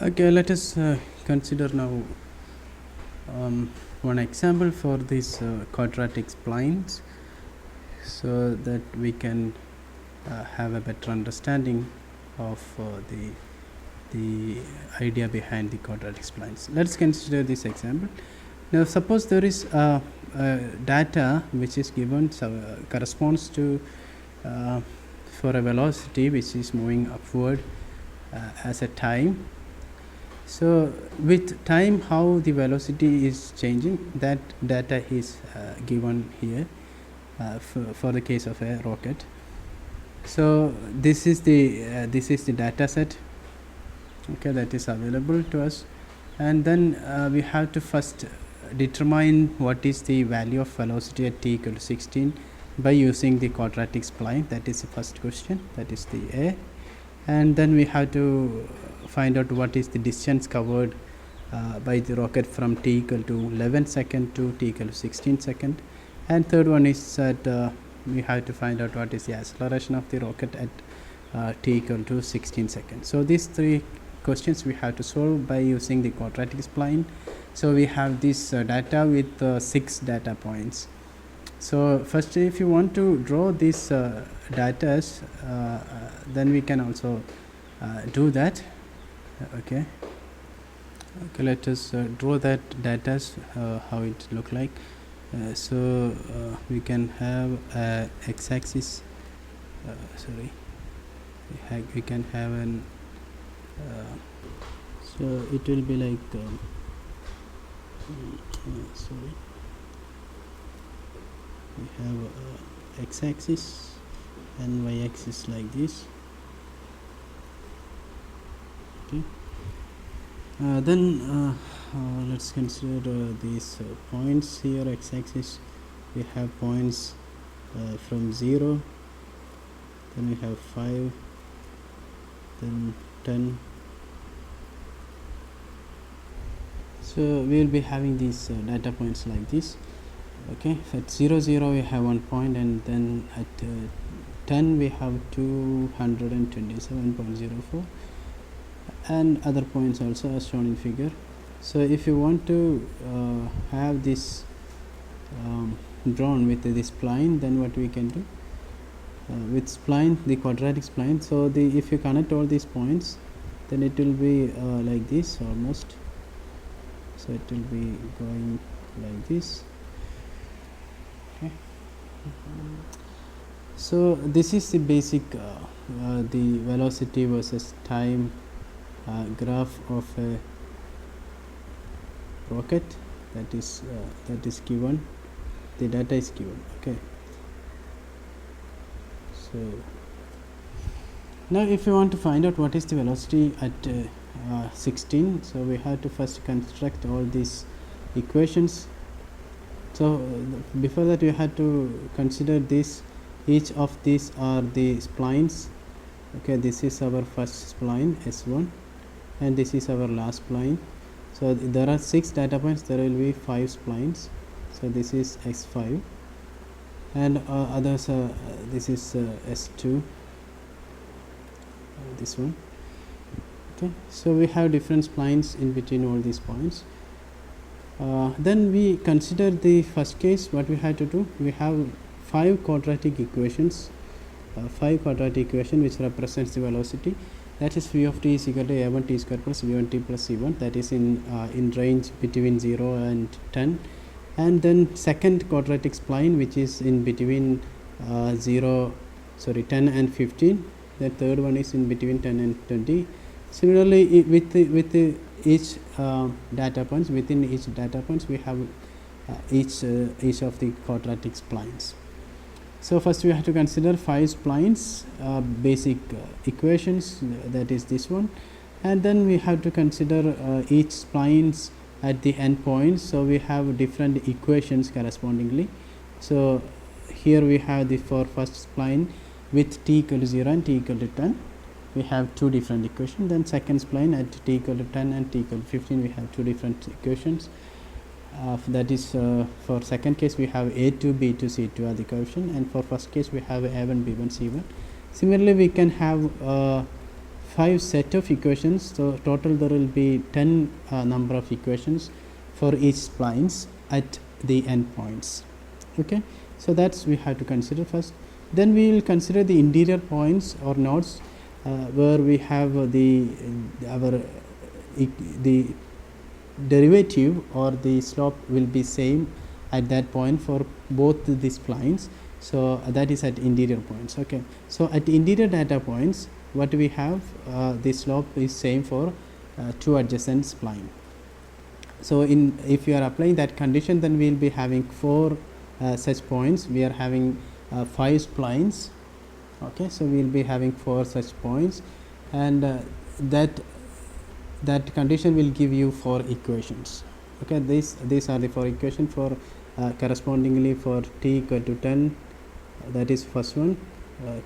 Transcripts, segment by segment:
Okay, let us consider now one example for these quadratic splines, so that we can have a better understanding of the idea behind the quadratic splines. Let's consider this example. Now, suppose there is data which is given, so corresponds to for a velocity which is moving upward as a time. So with time, how the velocity is changing, that data is given here for the case of a rocket. So this is the data set, okay, that is available to us, and then we have to first determine what is the value of velocity at t equal to 16 by using the quadratic spline. That is the first question, that is the A. And then we have to find out what is the distance covered by the rocket from t equal to 11 second to t equal to 16 second. And third one is that we have to find out what is the acceleration of the rocket at t equal to 16 seconds. So these three questions we have to solve by using the quadratic spline. So we have this data with 6 data points. So first, if you want to draw these data, then we can also do that. Okay, let us draw that data, how it look like. So we can have x-axis, we can have an so it will be like we have x-axis and y-axis like this. Okay, then let's consider these points here. X-axis, we have points from 0, then we have 5, then 10. So we will be having these data points like this. Okay, at 0 0 we have 1 point, and then at 10 we have 227.04, and other points also as shown in figure. So if you want to have this drawn with this spline, then what we can do with spline, the quadratic spline. So if you connect all these points, then it will be like this almost. So it will be going like this. Okay. So this is the basic the velocity versus time graph of a rocket that is given. The data is given. Okay. So now if you want to find out what is the velocity at 16, so we have to first construct all these equations. So before that, you have to consider this. Each of these are the splines. Okay, this is our first spline S1, and this is our last spline. So there are 6 data points, there will be 5 splines. So this is S5, and others this is S2, this one. Okay, so we have different splines in between all these points. Then we consider the first case. What we have to do, we have 5 quadratic equations, 5 quadratic equation which represents the velocity. That is v of t is equal to a1 t square plus v1 t plus c1. That is in range between 0 and 10. And then second quadratic spline, which is in between 10 and 15. The third one is in between 10 and 20. Similarly, with each data points, within each data points we have each of the quadratic splines. So first we have to consider 5 splines, basic equations, that is this one, and then we have to consider each splines at the end points. So we have different equations correspondingly. So here we have the for first spline with t equal to 0 and t equal to 10. We have 2 different equations. Then second spline at t equal to 10 and t equal to 15, we have 2 different equations. That is for second case we have a2, b2, c2 are the coefficient, and for first case we have a1, b1, c1. Similarly, we can have 5 set of equations, so total there will be 10 number of equations for each splines at the endpoints. Okay, so that's we have to consider first. Then we will consider the interior points or nodes where we have the derivative or the slope will be same at that point for both the splines. So that is at interior points. Okay, so at interior data points, what we have, the slope is same for two adjacent spline. So if you are applying that condition, then we will be having 4 such points. We are having 5 splines. Okay, so we will be having 4 such points, and that condition will give you 4 equations. Okay, these are the 4 equations for correspondingly for t equal to 10, that is first one,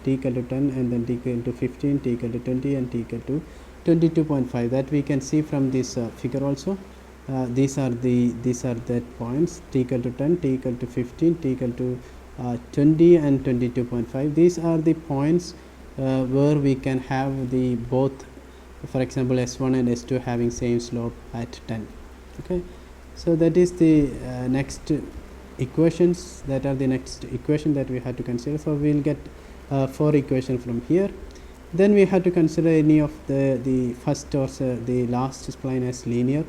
t equal to 10, and then t equal to 15, t equal to 20, and t equal to 22.5. that we can see from this figure also. These are the points, t equal to 10, t equal to 15, t equal to 20 and 22.5. These are the points where we can have the both, for example, S1 and S2 having same slope at 10. Okay, so that is the next equations, that are the next equation that we have to consider. So we will get 4 equations from here. Then we have to consider any of the first or the last spline as linear.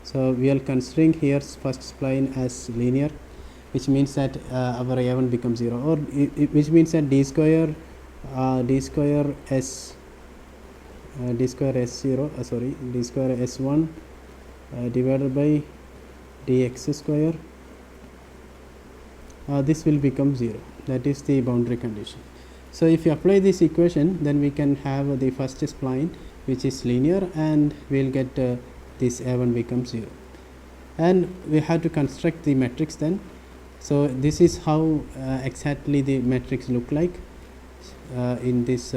So we are considering here first spline as linear, which means that our A1 becomes 0, or which means that d square s1 divided by dx square, this will become 0. That is the boundary condition. So if you apply this equation, then we can have the first spline which is linear, and we will get this A1 becomes 0. And we have to construct the matrix then. So this is how exactly the matrix look like in this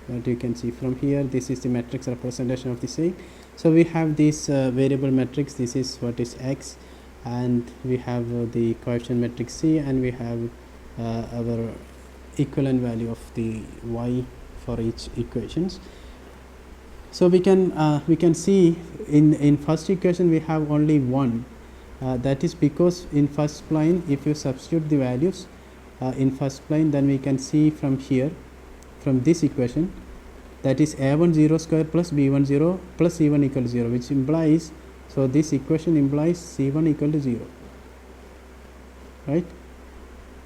what you can see from here. This is the matrix representation of the same. So we have this variable matrix, this is what is x, and we have the coefficient matrix C, and we have our equivalent value of the y for each equations. So we can see in first equation we have only 1. That is because in first spline, if you substitute the values in first spline, then we can see from here, from this equation, that is A1 0 square plus B1 0 plus C1 equal to 0, which implies, so this equation implies C1 equal to 0, right?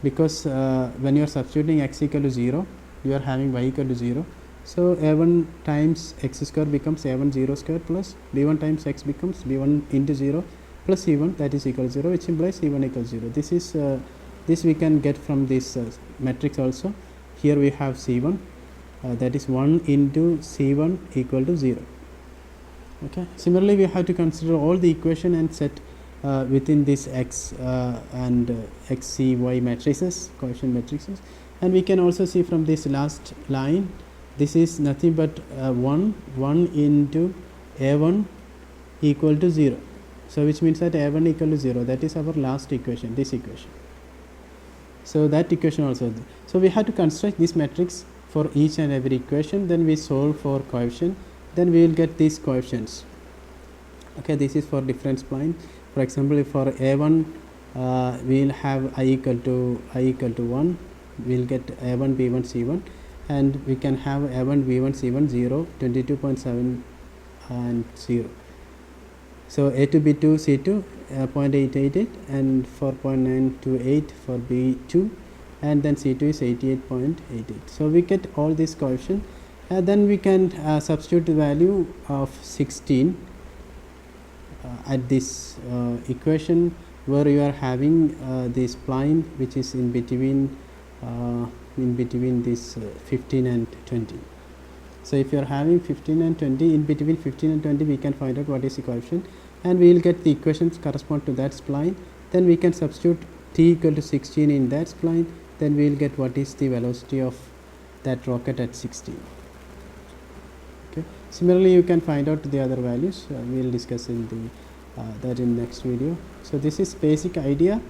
Because when you are substituting x equal to 0, you are having y equal to 0. So A1 times x square becomes A1 0 square plus B1 times x becomes B1 into 0 plus C1, that is equal to 0, which implies C1 equals 0. This is this we can get from this matrix also. Here we have C1, that is 1 into C1 equal to 0. Okay. Similarly, we have to consider all the equation and set within this x and x, c, y matrices, coefficient matrices. And we can also see from this last line, this is nothing but 1 into A1 equal to 0. So which means that A1 equal to 0, that is our last equation, this equation. So that equation also. So we have to construct this matrix for each and every equation, then we solve for coefficient, then we will get these coefficients. Okay, this is for different spline. For example, for A1 we will have I equal to 1, we will get A1 B1 C1, and we can have A1 B1 C1 0, 22.7 and 0. So A2 B2 C2 0.888, and for 0.928 for B2, and then C2 is 88.88. So we get all these coefficients, and then we can substitute the value of 16 at this equation where you are having this spline which is in between this 15 and 20. So if you are having 15 and 20, in between 15 and 20 we can find out what is the coefficient, and we will get the equations correspond to that spline. Then we can substitute t equal to 16 in that spline, then we will get what is the velocity of that rocket at 16. Okay. Similarly, you can find out the other values. We will discuss in that in next video. So this is basic idea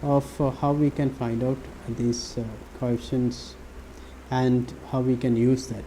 of how we can find out these coefficients and how we can use that.